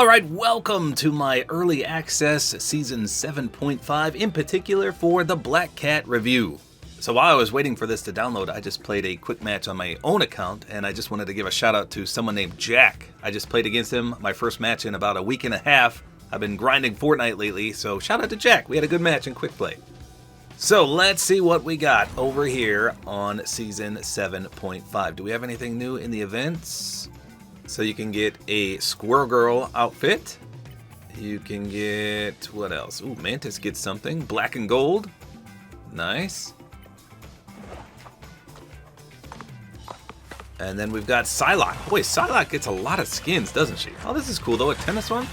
Alright, welcome to my early access season 7.5, in particular for the Black Cat review. So while I was waiting for this to download, I just played a quick match on my own account, and I just wanted to give a shout out to someone named Jack. I just played against him, my first match in about a week and a half. I've been grinding Fortnite lately, so shout out to Jack. We had a good match in quick play. So let's see what we got over here on season 7.5. Do we have anything new in the events? So you can get a Squirrel Girl outfit. You can get, what else? Ooh, Mantis gets something. Black and gold. Nice. And then we've got Psylocke. Boy, Psylocke gets a lot of skins, doesn't she? Oh, this is cool though, a tennis one.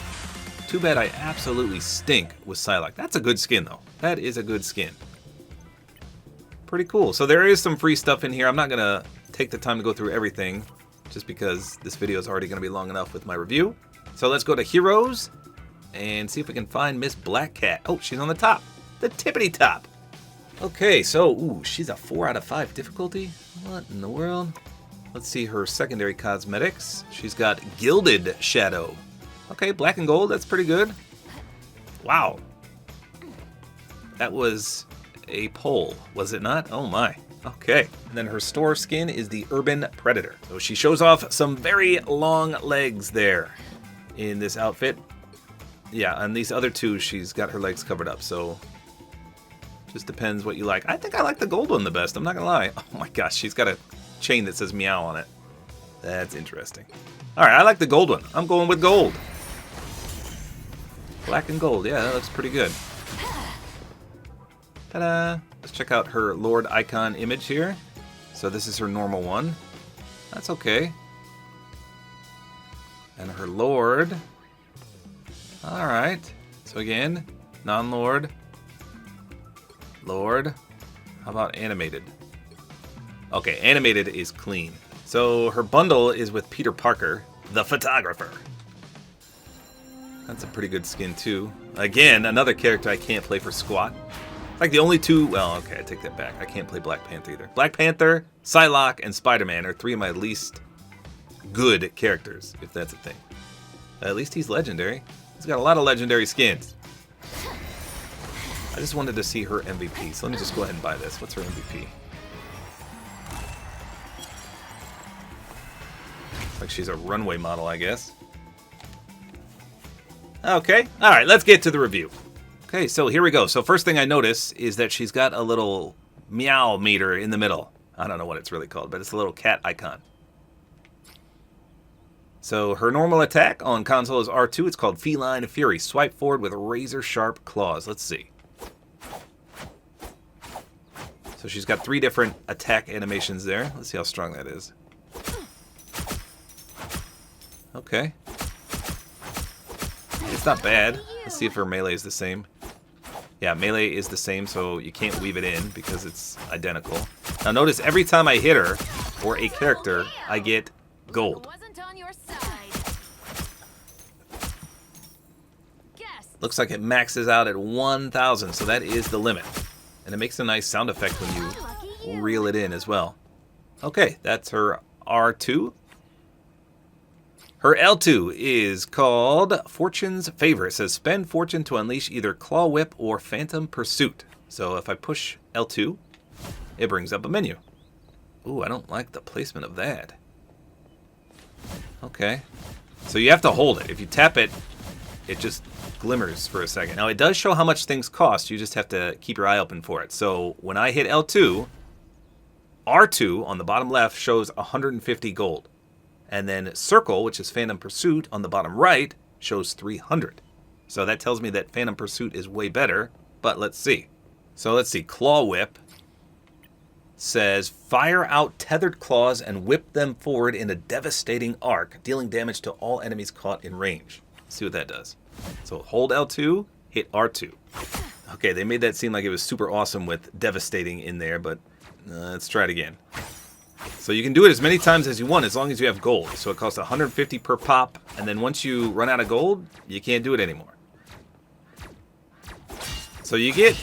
Too bad I absolutely stink with Psylocke. That's a good skin though. That is a good skin. Pretty cool. So there is some free stuff in here. I'm not gonna take the time to go through everything, just because this video is already going to be long enough with my review. So let's go to Heroes and see if we can find Miss Black Cat. Oh, she's on the top. The tippity top. Okay, so, ooh, she's a 4 out of 5 difficulty. What in the world? Let's see her secondary cosmetics. She's got Gilded Shadow. Okay, black and gold, that's pretty good. Wow. That was a poll, was it not? Oh my. Okay, and then her store skin is the Urban Predator. So she shows off some very long legs there in this outfit. Yeah, on these other two, she's got her legs covered up, so just depends what you like. I think I like the gold one the best, I'm not gonna lie. Oh my gosh, she's got a chain that says meow on it. That's interesting. Alright, I like the gold one. I'm going with gold. Black and gold, yeah, that looks pretty good. Ta-da! Let's check out her Lord icon image here. So this is her normal one. That's okay. And her Lord. Alright. So again, non-Lord. Lord. How about animated? Okay, animated is clean. So her bundle is with Peter Parker, the photographer. That's a pretty good skin too. Again, another character I can't play for squat. Like the only two, well, okay, I take that back. I can't play Black Panther either. Black Panther, Psylocke, and Spider-Man are three of my least good characters, if that's a thing. At least he's legendary. He's got a lot of legendary skins. I just wanted to see her MVP, so let me just go ahead and buy this. What's her MVP? Looks like she's a runway model, I guess. Okay, alright, let's get to the review. Okay, so here we go. So first thing I notice is that she's got a little meow meter in the middle. I don't know what it's really called, but it's a little cat icon. So her normal attack on console is R2. It's called Feline Fury. Swipe forward with razor sharp claws. Let's see. So she's got 3 different attack animations there. Let's see how strong that is. Okay. It's not bad. Let's see if her melee is the same. Yeah, melee is the same, so you can't weave it in because it's identical. Now notice every time I hit her, or a character, I get gold. Looks like it maxes out at 1,000, so that is the limit. And it makes a nice sound effect when you reel it in as well. Okay, that's her R2. Her L2 is called Fortune's Favor. It says spend fortune to unleash either Claw Whip or Phantom Pursuit. So if I push L2, it brings up a menu. Ooh, I don't like the placement of that. Okay. So you have to hold it. If you tap it, it just glimmers for a second. Now it does show how much things cost. You just have to keep your eye open for it. So when I hit L2, R2 on the bottom left shows 150 gold. And then Circle, which is Phantom Pursuit, on the bottom right, shows 300. So that tells me that Phantom Pursuit is way better, but let's see. So let's see, Claw Whip says, fire out tethered claws and whip them forward in a devastating arc, dealing damage to all enemies caught in range. Let's see what that does. So hold L2, hit R2. Okay, they made that seem like it was super awesome with devastating in there, but let's try it again. So you can do it as many times as you want as long as you have gold. So it costs 150 per pop, and then once you run out of gold, you can't do it anymore. So you get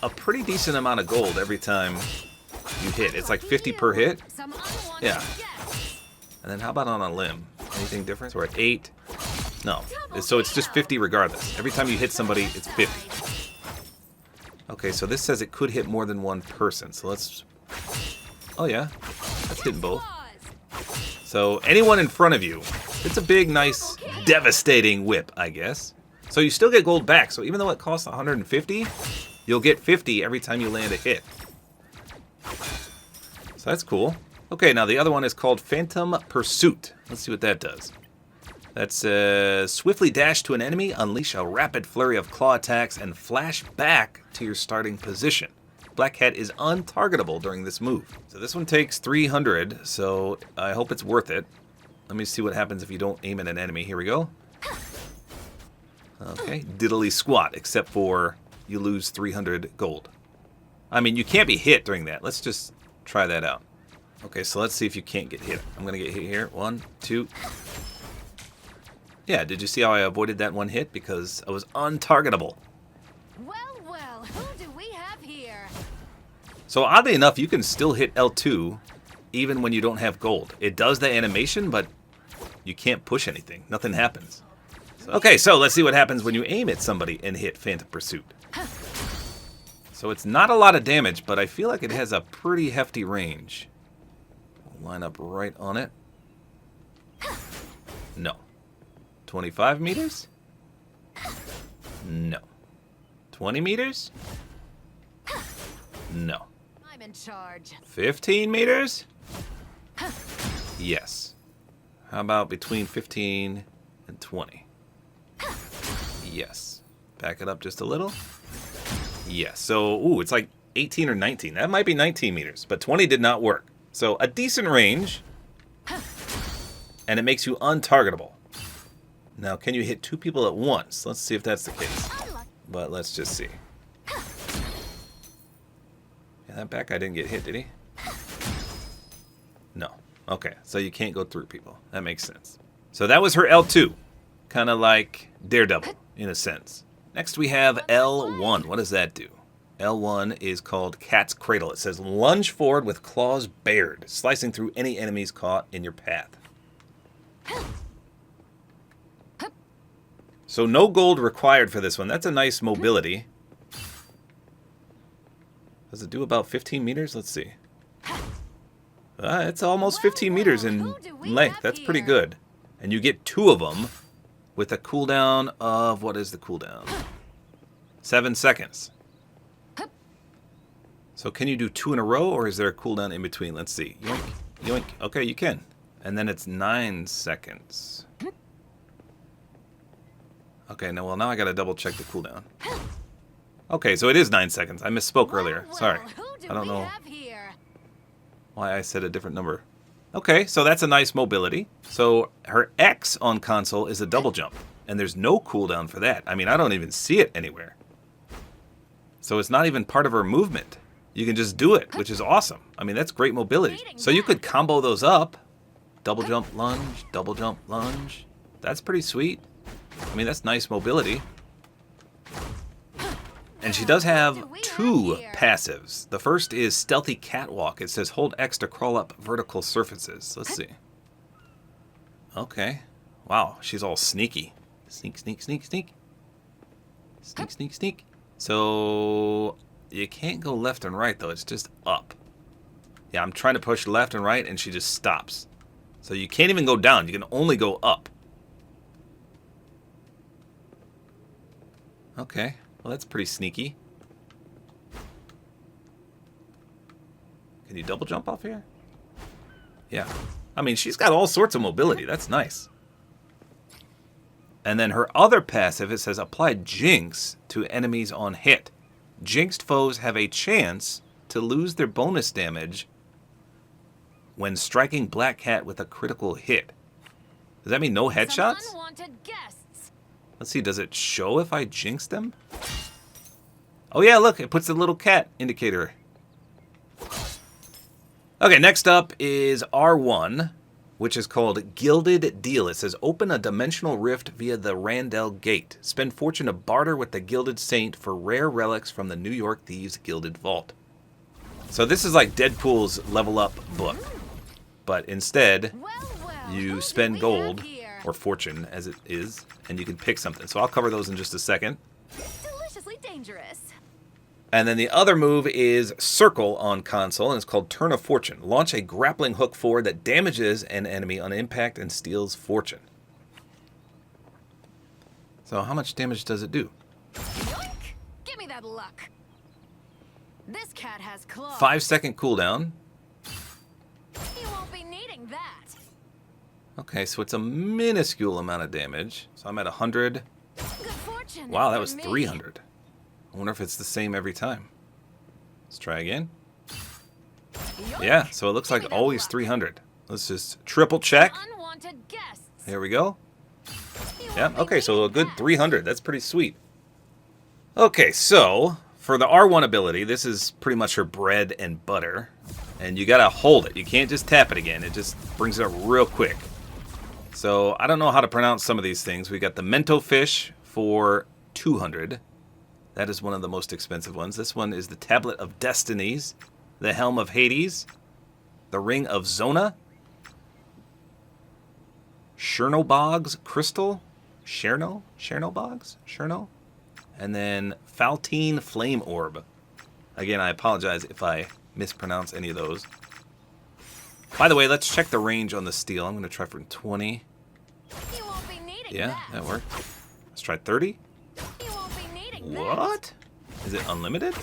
a pretty decent amount of gold every time you hit. It's like 50 per hit. Yeah. And then how about on a limb? Anything different? We're at 8. No. So it's just 50 regardless. Every time you hit somebody, it's 50. Okay, so this says it could hit more than one person. So let's... Oh, yeah. That's hitting both. So anyone in front of you, it's a big, nice, devastating whip, I guess. So you still get gold back. So even though it costs 150, you'll get 50 every time you land a hit. So that's cool. Okay, now the other one is called Phantom Pursuit. Let's see what that does. That's swiftly dash to an enemy, unleash a rapid flurry of claw attacks, and flash back to your starting position. Black Cat is untargetable during this move. So this one takes 300, so I hope it's worth it. Let me see what happens if you don't aim at an enemy. Here we go. Okay, diddly squat, except for you lose 300 gold. I mean, you can't be hit during that. Let's just try that out. Okay, so let's see if you can't get hit. I'm going to get hit here. 1, 2. Yeah, did you see how I avoided that one hit? Because I was untargetable. Well, who do we have here? So oddly enough, you can still hit L2 even when you don't have gold. It does the animation, but you can't push anything. Nothing happens. Okay, so let's see what happens when you aim at somebody and hit Phantom Pursuit. So it's not a lot of damage, but I feel like it has a pretty hefty range. I'll line up right on it. No. 25 meters? No. 20 meters? No. I'm in charge. 15 meters? Yes. How about between 15 and 20? Yes. Back it up just a little. Yes. So, ooh, it's like 18 or 19. That might be 19 meters, but 20 did not work. So, a decent range, and it makes you untargetable. Now, can you hit 2 people at once? Let's see if that's the case. But let's just see. Yeah, that back guy didn't get hit, did he? No. Okay, so you can't go through people. That makes sense. So that was her L2. Kind of like Daredevil, in a sense. Next we have L1. What does that do? L1 is called Cat's Cradle. It says lunge forward with claws bared, slicing through any enemies caught in your path. So no gold required for this one. That's a nice mobility. Does it do about 15 meters? Let's see. It's almost 15 meters in length. That's pretty good. And you get 2 of them with a cooldown of... What is the cooldown? 7 seconds. So can you do 2 in a row, or is there a cooldown in between? Let's see. Yoink, yoink. Okay, you can. And then it's 9 seconds. Okay, now I gotta double check the cooldown. Okay, so it is 9 seconds. I misspoke earlier. Sorry. I don't know why I said a different number. Okay, so that's a nice mobility. So her X on console is a double jump, and there's no cooldown for that. I mean, I don't even see it anywhere. So it's not even part of her movement. You can just do it, which is awesome. I mean, that's great mobility. So you could combo those up. Double jump, lunge. That's pretty sweet. I mean, that's nice mobility. And she does have 2 passives. The first is Stealthy Catwalk. It says hold X to crawl up vertical surfaces. Let's see. Okay. Wow, she's all sneaky. Sneak, sneak, sneak, sneak. Sneak, sneak, sneak. So you can't go left and right, though. It's just up. Yeah, I'm trying to push left and right, and she just stops. So you can't even go down. You can only go up. Okay. Well, that's pretty sneaky. Can you double jump off here? Yeah. I mean, she's got all sorts of mobility. That's nice. And then her other passive, it says apply Jinx to enemies on hit. Jinxed foes have a chance to lose their bonus damage when striking Black Cat with a critical hit. Does that mean no headshots? Let's see, does it show if I jinx them? Oh yeah, look, it puts the little cat indicator. Okay, next up is R1, which is called Gilded Deal. It says open a dimensional rift via the Randall Gate. Spend fortune to barter with the Gilded Saint for rare relics from the New York Thieves Gilded Vault. So this is like Deadpool's level up book. But instead, you spend gold or fortune as it is, and you can pick something. So I'll cover those in just a second. Deliciously dangerous. And then the other move is circle on console, and it's called Turn of Fortune. Launch a grappling hook forward that damages an enemy on impact and steals fortune. So how much damage does it do? Yoink! Give me that luck. This cat has claws. 5-second cooldown. You won't be needing that. Okay, so it's a minuscule amount of damage. So I'm at 100. Good fortune. Wow, that for was me. 300. I wonder if it's the same every time. Let's try again. Yoink! Yeah, so it looks Give like me that always luck. 300. Let's just triple check. Unwanted guests. Here we go. You Yeah, won't be okay, so a needing good that. 300. That's pretty sweet. Okay, so for the R1 ability, this is pretty much her bread and butter. And you gotta hold it. You can't just tap it again. It just brings it up real quick. So I don't know how to pronounce some of these things. We got the Mento Fish for 200. That is one of the most expensive ones. This one is the Tablet of Destinies, the Helm of Hades, the Ring of Zona, Chernobog's Crystal, Chernobog's, and then Faltine Flame Orb. Again, I apologize if I mispronounce any of those. By the way, let's check the range on the steel. I'm going to try from 20. You won't be needing Yeah, that worked. Let's try 30. You won't be needing that. What? Is it unlimited?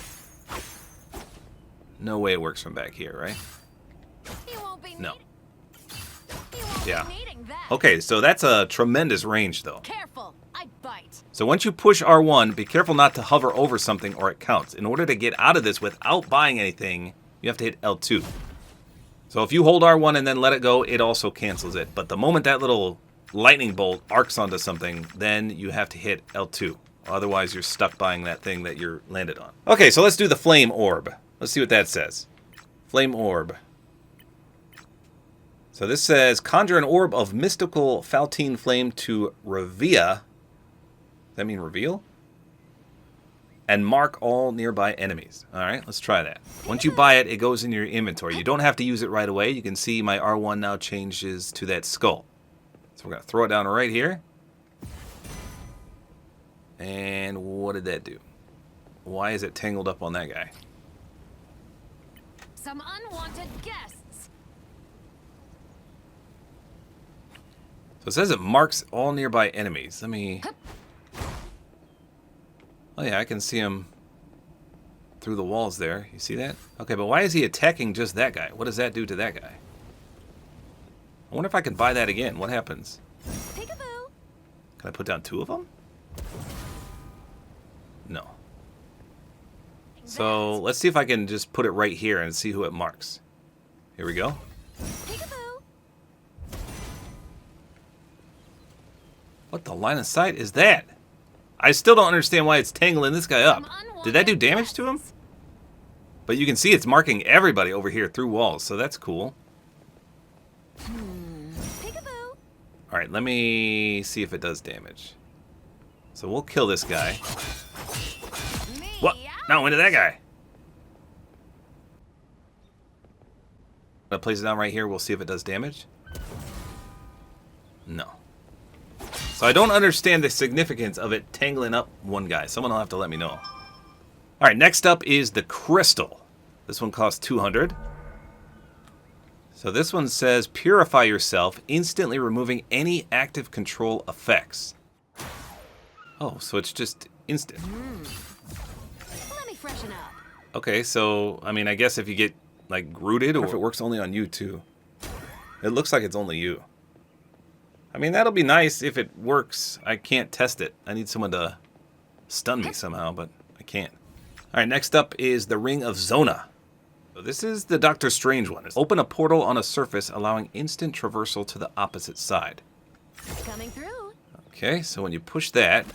No way it works from back here, right? You won't be No. needing- You won't Yeah. be needing that. Okay, so that's a tremendous range, though. Careful, I bite. So once you push R1, be careful not to hover over something or it counts. In order to get out of this without buying anything, you have to hit L2. So if you hold R1 and then let it go, it also cancels it. But the moment that little lightning bolt arcs onto something, then you have to hit L2. Otherwise, you're stuck buying that thing that you're landed on. Okay, so let's do the Flame Orb. Let's see what that says. Flame Orb. So this says, conjure an orb of mystical Faltine flame to Revia. Does that mean reveal? And mark all nearby enemies. All right, let's try that. Once you buy it, it goes in your inventory. You don't have to use it right away. You can see my R1 now changes to that skull. So we're going to throw it down right here. And what did that do? Why is it tangled up on that guy? Some unwanted guests. So it says it marks all nearby enemies. Let me... Oh yeah, I can see him through the walls there. You see that? Okay, but why is he attacking just that guy? What does that do to that guy? I wonder if I can buy that again. What happens? Peekaboo. Can I put down 2 of them? No. So let's see if I can just put it right here and see who it marks. Here we go. Peekaboo. What the line of sight is that? I still don't understand why it's tangling this guy up. Some Did that do unwanted damage to him? guests. But you can see it's marking everybody over here through walls, so that's cool. Peekaboo. All right, let me see if it does damage. So we'll kill this guy. What? No, into that guy. I'm gonna place it down right here. We'll see if it does damage. No. So I don't understand the significance of it tangling up one guy. Someone will have to let me know. All right, next up is the crystal. This one costs 200. So this one says, purify yourself, instantly removing any active control effects. Oh, so it's just instant. Let me freshen up. Okay, so, I mean, I guess if you get, like, rooted, or if it works only on you, too. It looks like it's only you. I mean, that'll be nice if it works. I can't test it. I need someone to stun me somehow, but I can't. All right, next up is the Ring of Zona. So this is the Doctor Strange one. Open a portal on a surface, allowing instant traversal to the opposite side. Coming through. Okay, so when you push that,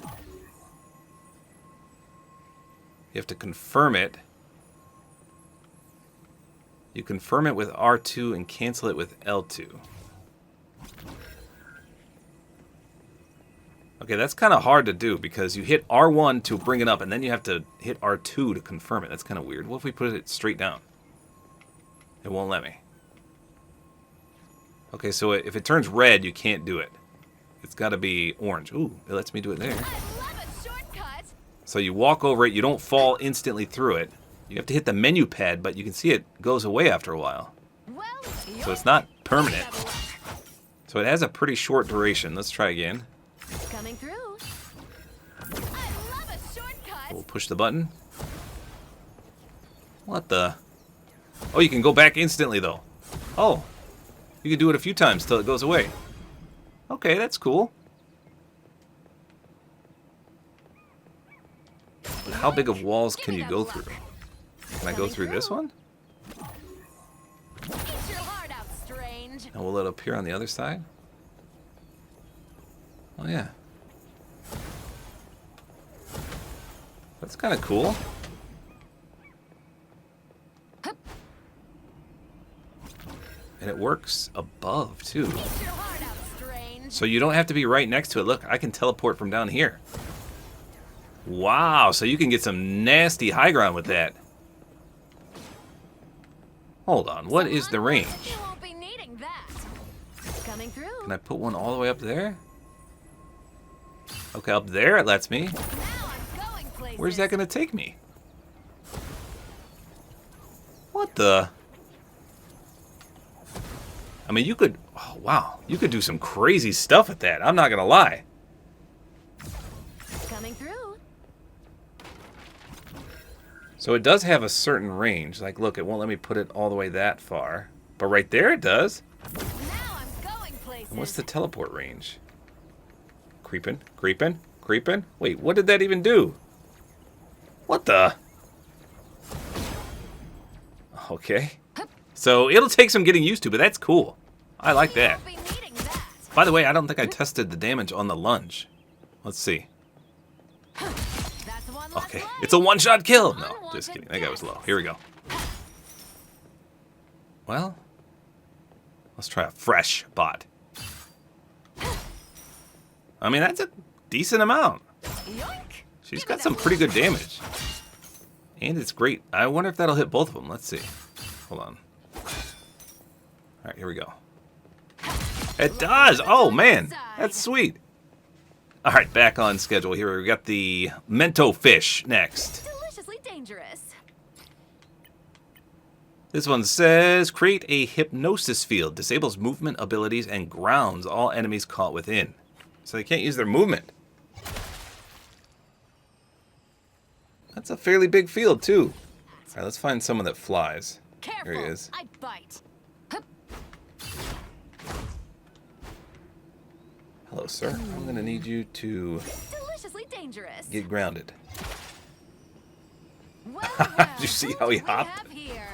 you have to confirm it. You confirm it with R2 and cancel it with L2. Okay, that's kind of hard to do because you hit R1 to bring it up and then you have to hit R2 to confirm it. That's kind of weird. What if we put it straight down? It won't let me. Okay, so if it turns red, you can't do it. it's got to be orange. Ooh, it lets me do it there. I love a shortcut. So you walk over it. You don't fall instantly through it. You have to hit the menu pad, but you can see it goes away after a while. Well, So it's not permanent. Have a look. So it has a pretty short duration. Let's try again. Coming through. I love a shortcut. We'll push the button. What the? Oh, you can go back instantly, though. Oh. You can do it a few times till it goes away. Okay, that's cool. But how big of walls can you go through? Can I go through this one? Eat your heart out, strange. And will it appear on the other side? Oh, yeah. That's kind of cool. And it works above, too. Eat your heart out, strange. So you don't have to be right next to it. Look, I can teleport from down here. Wow, so you can get some nasty high ground with that. Hold on, what is the range? You won't be needing that. Coming through. Can I put one all the way up there? Okay, up there it lets me. Now I'm going places. Where's that going to take me? What the? I mean, you could... Oh, wow. You could do some crazy stuff with that. I'm not going to lie. Coming through. So it does have a certain range. Like, look, it won't let me put it all the way that far. But right there it does. Now I'm going places. And what's the teleport range? Creeping, creeping, creeping. Wait, what did that even do? What the? Okay. So it'll take some getting used to, but that's cool. I like You that. won't be needing that. By the way, I don't think I tested the damage on the lunge. Let's see. That's one less Okay, life. it's a one-shot kill. No, just kidding. That guy was low. Here we go. Well, let's try a fresh bot. I mean, that's a decent amount. Yoink. She's Give me got some that pretty look. good damage. And it's great. I wonder if that'll hit both of them. Let's see. Hold on. All right, here we go. It does! Oh, man. That's sweet. All right, back on schedule here. We got the Mento fish next. Deliciously dangerous. This one says, create a hypnosis field. Disables movement abilities and grounds all enemies caught within. So they can't use their movement. That's a fairly big field, too. All right, let's find someone that flies. Careful. Here he is. I bite. Hup. Hello, sir. I'm going to need you to Deliciously dangerous. get grounded. Well, Did you see how he who do we hopped? have here?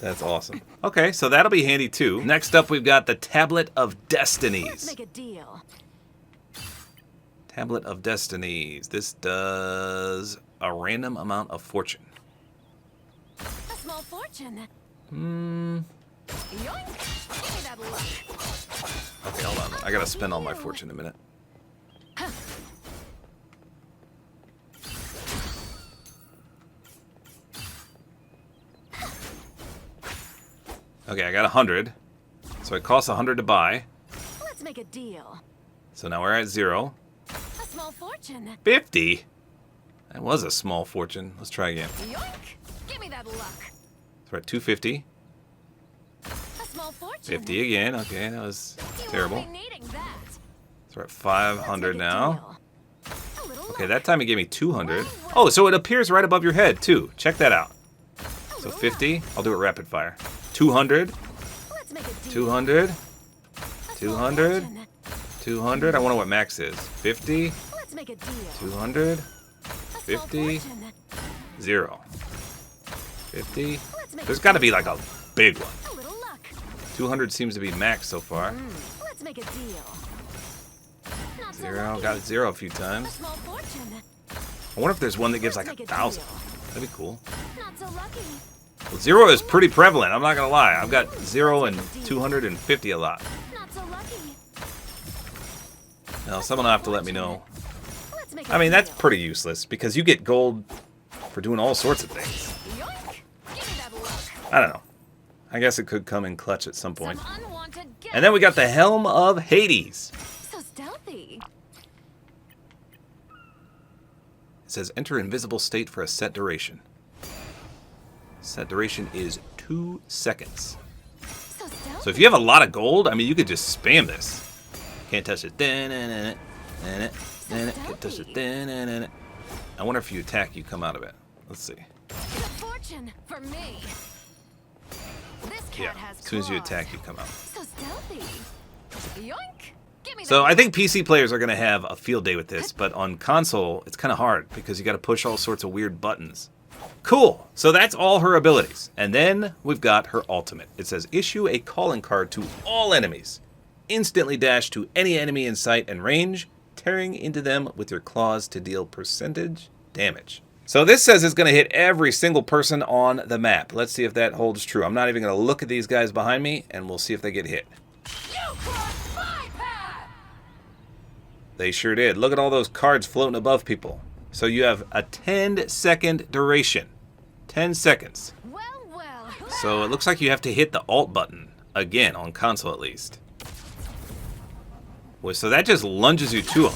That's awesome. Okay, so that'll be handy, too. Next up, we've got the Tablet of Let's Destinies. make a deal. Tablet of Destinies. This does a random amount of fortune. A small fortune. Hmm. Yoink. Give me that look. Okay, hold on. I gotta spend all my fortune in a minute. Okay, I got 100. So it costs 100 to buy. Let's make a deal. So now we're at 0. A small fortune. 50? That was a small fortune. Let's try again. Yoink. Give me that luck. So we're at 250. A small fortune. 50 again. Okay, that was You terrible. won't be needing that. So we're at Let's 500 make a now. deal. A little Okay, luck. that time it gave me 200. Oh, so it appears right above your head, too. Check that out. A So little 50. I'll do it rapid fire. 200. luck. Let's make a deal. 200. A small 200. fortune. 200. I wonder what max is. 50. Let's make a deal. 200. A small 50. fortune. 0. 50. Let's make There's a got to be like a big one. A little luck. 200 seems to be max so far. Let's make a deal. Not so 0. lucky. Got 0 a few A times. small fortune. I wonder if there's one that gives like Let's make a 1,000. deal. That'd be cool. Not so lucky. Well, 0 is pretty prevalent. I'm not going to lie. I've got 0 and 250 a lot. Not so lucky. Now, someone will have to let me know. Let's make a I mean, that's deal. pretty useless because you get gold for doing all sorts of things. Yoink. Give me that luck. I don't know. I guess it could come in clutch at some point. Some unwanted guests. And then we got the Helm of Hades. So stealthy. says enter invisible state for a set duration. Set duration is 2 seconds. So if you have a lot of gold, I mean, you could just spam this. Can't touch it. Can't touch it. I wonder if you attack, you come out of it. Let's see. Fortune for me. This cat has as soon as you attack, you come out. So stealthy. Yoink. Give me So that. I think PC players are going to have a field day with this, but on console, it's kind of hard because you got to push all sorts of weird buttons. Cool. So that's all her abilities. And then we've got her ultimate. It says issue a calling card to all enemies. Instantly dash to any enemy in sight and range, tearing into them with your claws to deal percentage damage. So this says it's going to hit every single person on the map. Let's see if that holds true. I'm not even going to look at these guys behind me, and we'll see if they get hit. They sure did. Look at all those cards floating above people. So you have a 10-second duration. 10 seconds. Well. So it looks like you have to hit the alt button again on console at least. Well, so that just lunges you to them.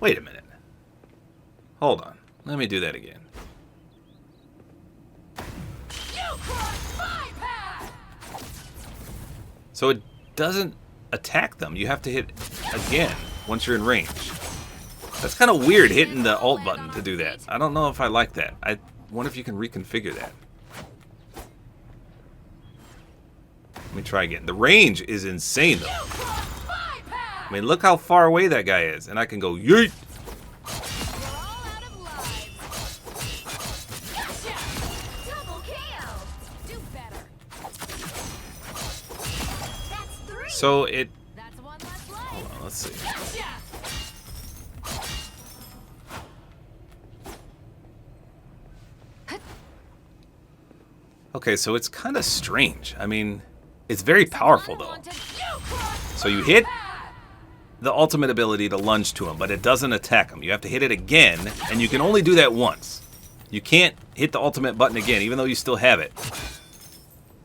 Wait a minute. Hold on. Let me do that again. So it doesn't attack them. You have to hit again once you're in range. That's kind of weird hitting the alt button to do that. I don't know if I like that. I wonder if you can reconfigure that. Let me try again. The range is insane though. I mean, look how far away that guy is. And I can go yeet. So it... Hold on, let's see. Okay, so it's kind of strange. I mean, it's very powerful though. So you hit the ultimate ability to lunge to him, but it doesn't attack him. You have to hit it again, and you can only do that once. You can't hit the ultimate button again, even though you still have it.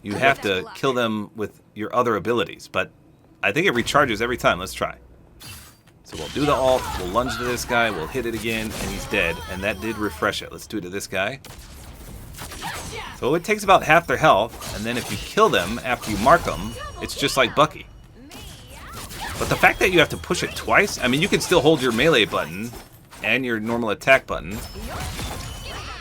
You have to kill them with your other abilities, but I think it recharges every time. Let's try. So we'll do the alt, we'll lunge to this guy, we'll hit it again, and he's dead, and that did refresh it. Let's do it to this guy. So it takes about half their health, and then if you kill them after you mark them, it's just like Bucky. But the fact that you have to push it twice, I mean, you can still hold your melee button and your normal attack button.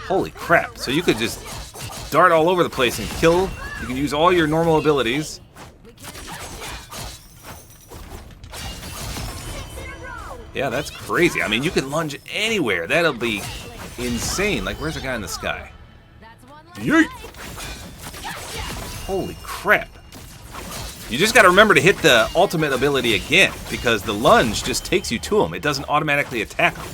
Holy crap. So you could just dart all over the place and kill. You can use all your normal abilities. Yeah, that's crazy. I mean, you can lunge anywhere. That'll be insane. Like, where's the guy in the sky? Yeet! Holy crap. You just got to remember to hit the ultimate ability again, because the lunge just takes you to him. It doesn't automatically attack him.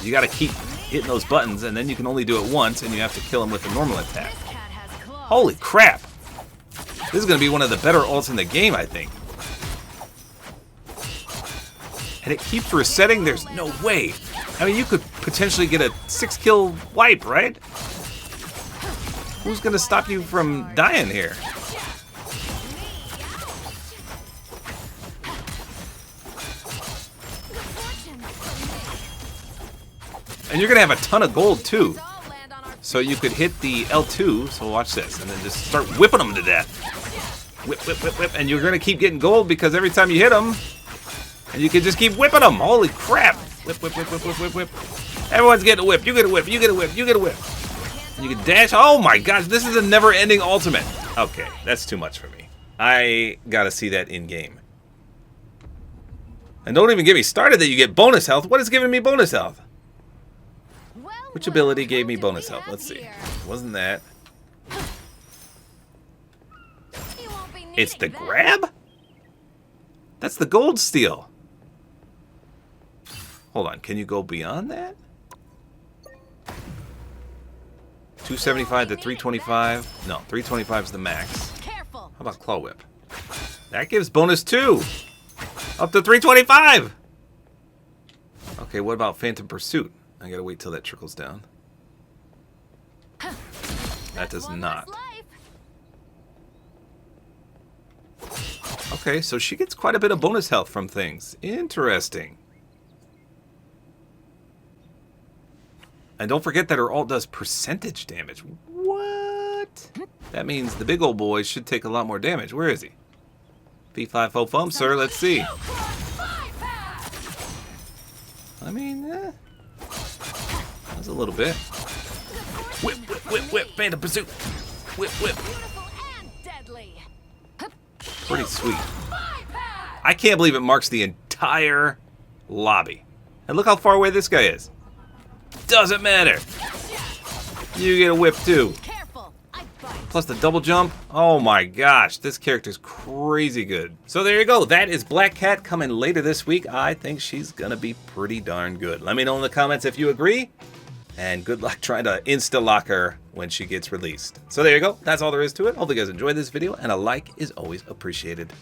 You got to keep hitting those buttons, and then you can only do it once, and you have to kill him with a normal attack. Holy crap. This is going to be one of the better ults in the game, I think. And it keeps resetting? There's no way. I mean, you could potentially get a 6-kill wipe, right? Who's going to stop you from dying here? And you're going to have a ton of gold, too. So you could hit the L2, so watch this, and then just start whipping them to death. Whip, whip, whip, whip, and you're going to keep getting gold because every time you hit them, and you can just keep whipping them. Holy crap. Whip, whip, whip, whip, whip, whip, whip. Everyone's getting a whip. You get a whip, you get a whip, you get a whip. And you can dash. Oh my gosh, this is a never-ending ultimate. Okay, that's too much for me. I got to see that in-game. And don't even get me started that you get bonus health. What is giving me bonus health? Which ability gave me bonus health? Let's see. Wasn't that? It's the grab? That's the gold steal. Hold on, can you go beyond that? 275 to 325. No, 325 is the max. How about Claw Whip? That gives bonus too. Up to 325. Okay, what about Phantom Pursuit? I gotta wait till that trickles down. That does not. Okay, so she gets quite a bit of bonus health from things. Interesting. And don't forget that her ult does percentage damage. What? That means the big old boy should take a lot more damage. Where is he? P5 sir. Let's see. I mean, that's a little bit. Whip, whip, whip, whip. Phantom pursuit. Whip, whip. Pretty sweet. I can't believe it marks the entire lobby. And look how far away this guy is. Doesn't matter. You get a whip too. Plus the double jump. Oh my gosh, this character's crazy good. So there you go. That is Black Cat coming later this week. I think she's gonna be pretty darn good. Let me know in the comments if you agree. And good luck trying to insta-lock her when she gets released. So there you go. That's all there is to it. Hope you guys enjoyed this video, and a like is always appreciated.